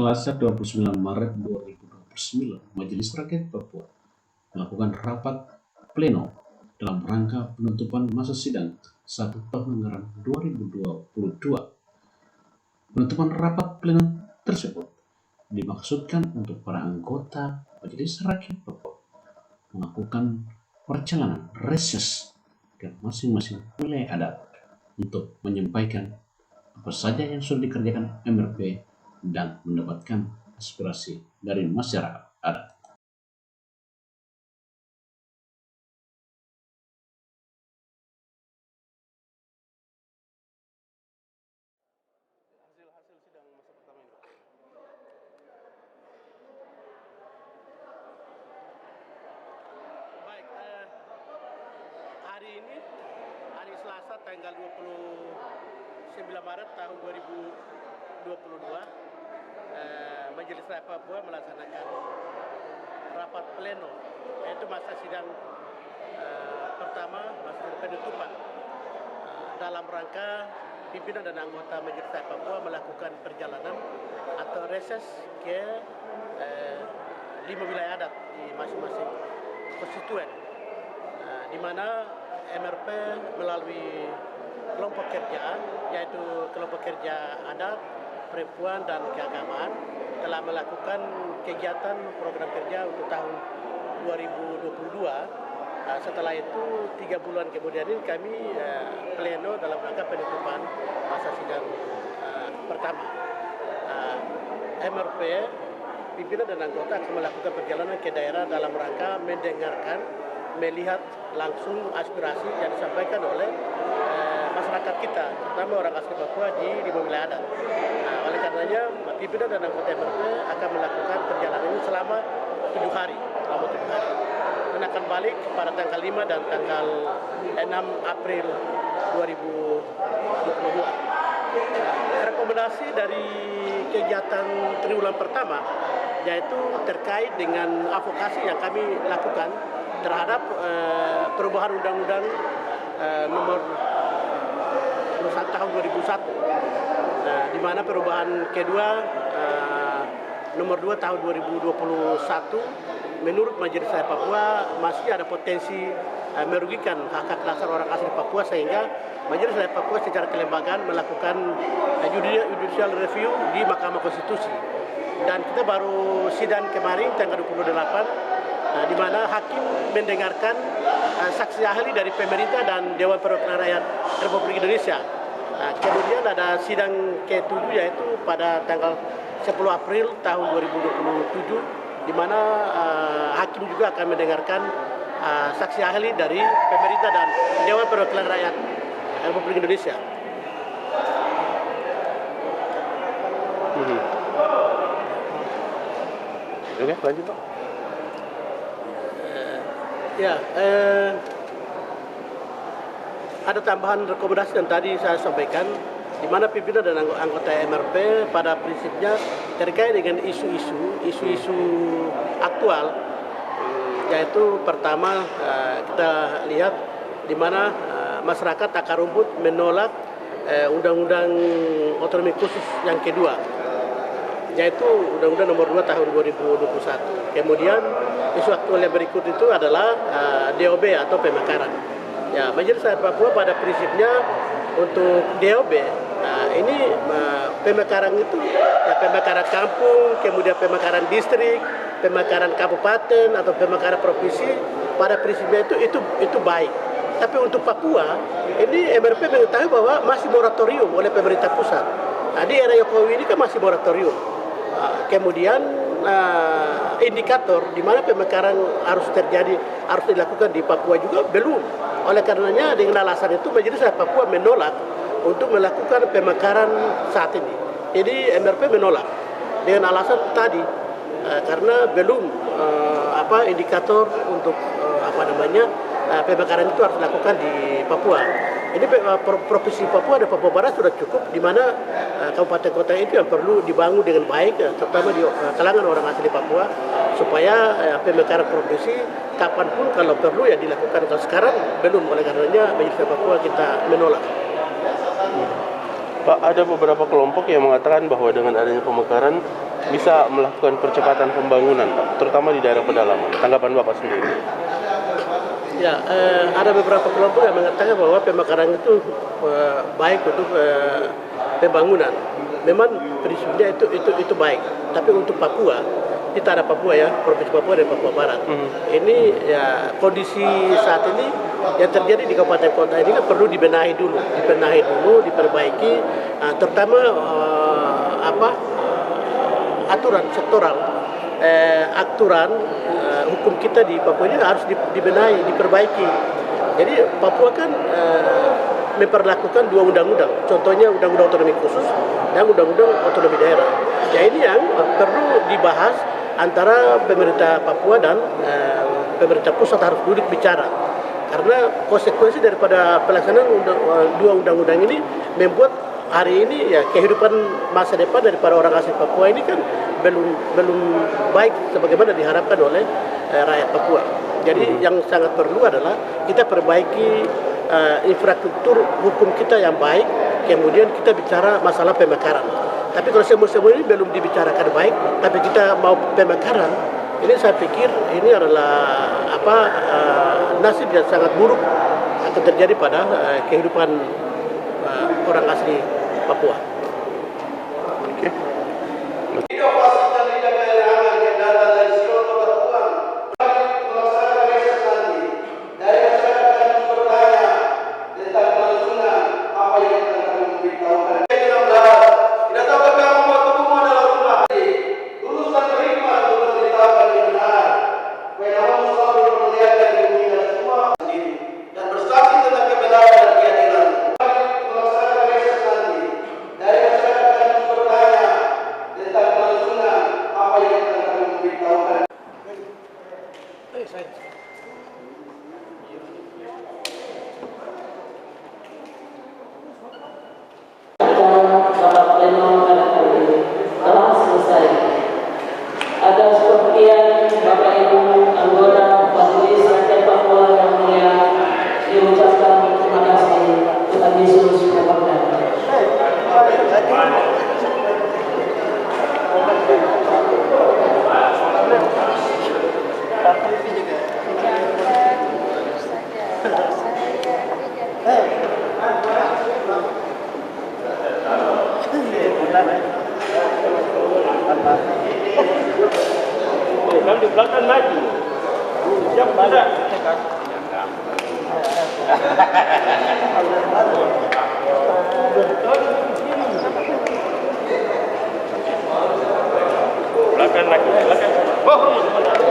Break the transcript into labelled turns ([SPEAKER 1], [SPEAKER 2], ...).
[SPEAKER 1] Selasa 29 Maret 2029, Majelis Rakyat Papua melakukan rapat pleno dalam rangka penutupan masa sidang 1 tahun anggaran 2022. Penutupan rapat pleno tersebut dimaksudkan untuk para anggota Majelis Rakyat Papua melakukan perjalanan reses ke masing-masing wilayah adat untuk menyampaikan apa saja yang sudah dikerjakan MRP dan mendapatkan aspirasi dari masyarakat adat.
[SPEAKER 2] Hasil sidang masa pertama ini, Pak. Baik, hari ini, hari Selasa tanggal 29 Maret tahun 2022, Majelis Rakyat Papua melaksanakan rapat pleno, yaitu masa sidang pertama, masa sidang penutupan, dalam rangka pimpinan dan anggota Majelis Rakyat Papua melakukan perjalanan atau reses ke 5 wilayah adat di masing-masing konstituen, di mana MRP melalui kelompok kerja, yaitu kelompok kerja adat, perempuan, dan keagamaan, telah melakukan kegiatan program kerja untuk tahun 2022. Setelah itu 3 bulan kemudian ini kami pleno dalam rangka penutupan masa sidang pertama. MRP, pimpinan dan anggota akan melakukan perjalanan ke daerah dalam rangka mendengarkan, melihat langsung aspirasi yang disampaikan oleh masyarakat kita, terutama orang asli Papua di wilayah adat. Oleh karenanya, pimpinan dan anggota MRP akan melakukan perjalanan ini selama 7 hari. Dan akan balik pada tanggal 5 dan tanggal 6 April 2022. Rekomendasi dari kegiatan triwulan pertama yaitu terkait dengan advokasi yang kami lakukan terhadap perubahan undang-undang nomor 21 tahun 2001, di mana perubahan kedua nomor 2 tahun 2021 menurut Majelis Rakyat Papua masih ada potensi merugikan hak-hak dasar orang asli Papua, sehingga Majelis Rakyat Papua secara kelembagaan melakukan judicial review di Mahkamah Konstitusi. Dan kita baru sidang kemarin tanggal 28, di mana hakim mendengarkan saksi ahli dari pemerintah dan Dewan Perwakilan Rakyat Republik Indonesia. Kemudian ada sidang ke-7 yaitu pada tanggal 10 April tahun 2027, di mana hakim juga akan mendengarkan saksi ahli dari pemerintah dan Dewan Perwakilan Rakyat Republik Indonesia.
[SPEAKER 3] Oke, lanjut Pak.
[SPEAKER 2] Ada tambahan rekomendasi yang tadi saya sampaikan, di mana pimpinan dan anggota MRP pada prinsipnya terkait dengan isu-isu aktual, yaitu pertama kita lihat di mana masyarakat akar rumput menolak undang-undang otonomi khusus yang kedua, yaitu Undang-Undang Nomor 2 Tahun 2021. Kemudian isu aktual yang berikut itu adalah DOB atau pemekaran. Ya, Majelis Rakyat Papua pada prinsipnya untuk DOB ini pemekaran itu ya pemekaran kampung, kemudian pemekaran distrik, pemekaran kabupaten atau pemekaran provinsi, pada prinsipnya itu baik. Tapi untuk Papua ini MRP mengetahui bahwa masih moratorium oleh pemerintah pusat. Di era Jokowi ini kan masih moratorium. Kemudian indikator di mana pemekaran harus dilakukan di Papua juga belum. Oleh karenanya dengan alasan itu Majelis Rakyat Papua menolak untuk melakukan pemekaran saat ini. Jadi MRP menolak dengan alasan tadi karena belum indikator untuk pemekaran itu harus dilakukan di Papua. Ini provinsi Papua dan Papua Barat sudah cukup, di mana kabupaten kota itu yang perlu dibangun dengan baik, terutama di kalangan orang asli Papua, supaya pemekaran provinsi kapanpun kalau perlu ya dilakukan. Kalau sekarang belum, oleh karenanya Majelis Papua kita menolak.
[SPEAKER 3] Pak, ada beberapa kelompok yang mengatakan bahwa dengan adanya pemekaran bisa melakukan percepatan pembangunan, Pak, terutama di daerah pedalaman. Tanggapan Bapak sendiri?
[SPEAKER 2] Ya, ada beberapa kelompok yang mengatakan bahwa pemekaran itu baik untuk pembangunan. Memang prinsipnya itu baik, tapi untuk Papua, kita ada Papua ya, Provinsi Papua dan Papua Barat. Ini ya kondisi saat ini yang terjadi di kabupaten kota ini kan perlu dibenahi dulu, diperbaiki, terutama aturan sektoral, aturan hukum kita di Papua ini harus dibenahi, diperbaiki. Jadi Papua kan memperlakukan dua undang-undang, contohnya undang-undang otonomi khusus dan undang-undang otonomi daerah. Ya ini yang perlu dibahas antara pemerintah Papua dan pemerintah pusat harus duduk bicara. Karena konsekuensi daripada pelaksanaan dua undang-undang ini membuat hari ini ya kehidupan masa depan daripada orang asli Papua ini kan belum baik sebagaimana diharapkan oleh rakyat Papua. Jadi yang sangat perlu adalah kita perbaiki infrastruktur hukum kita yang baik, kemudian kita bicara masalah pemekaran. Tapi kalau semua ini belum dibicarakan baik, tapi kita mau pemekaran, ini saya pikir ini adalah nasib yang sangat buruk akan terjadi pada kehidupan orang asli Papua.
[SPEAKER 3] Oke.
[SPEAKER 4] Ada sepertian Bapak Ibu anggota Majelis Rakyat Papua yang mulia diucapkan terima kasih Tuhan Yesus memberkati.
[SPEAKER 3] Di belakang maju. Siap pada. Belakang lagi, belakang.